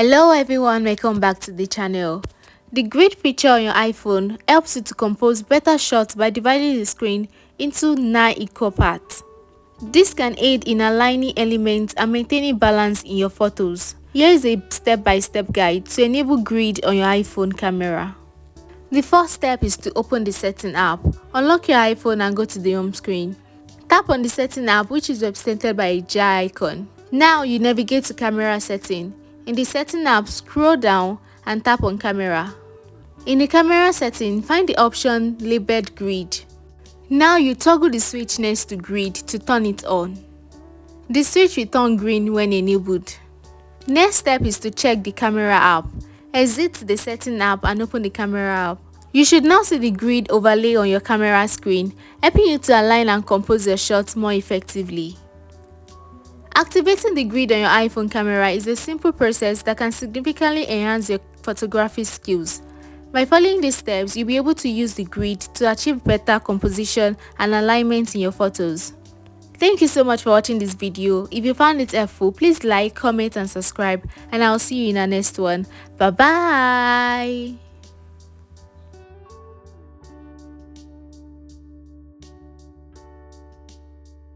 Hello everyone, welcome back to the channel. The grid feature on your iPhone helps you to compose better shots by dividing the screen into 9 equal parts. This can aid in aligning elements and maintaining balance in your photos. Here is a step-by-step guide to enable grid on your iPhone camera. The first step is to open the Setting app. Unlock your iPhone and go to the home screen. Tap on the Setting app, which is represented by a jar icon. Now you navigate to Camera Setting. In the Setting app, scroll down and tap on Camera. In the Camera setting, find the option labeled Grid. Now you toggle the switch next to Grid to turn it on. The switch will turn green when enabled. Next step is to check the Camera app. Exit the Setting app and open the Camera app. You should now see the grid overlay on your camera screen, helping you to align and compose your shots more effectively. Activating the grid on your iPhone camera is a simple process that can significantly enhance your photography skills. By following these steps, you'll be able to use the grid to achieve better composition and alignment in your photos. Thank you so much for watching this video. If you found it helpful, please like, comment and subscribe, and I'll see you in our next one. Bye bye.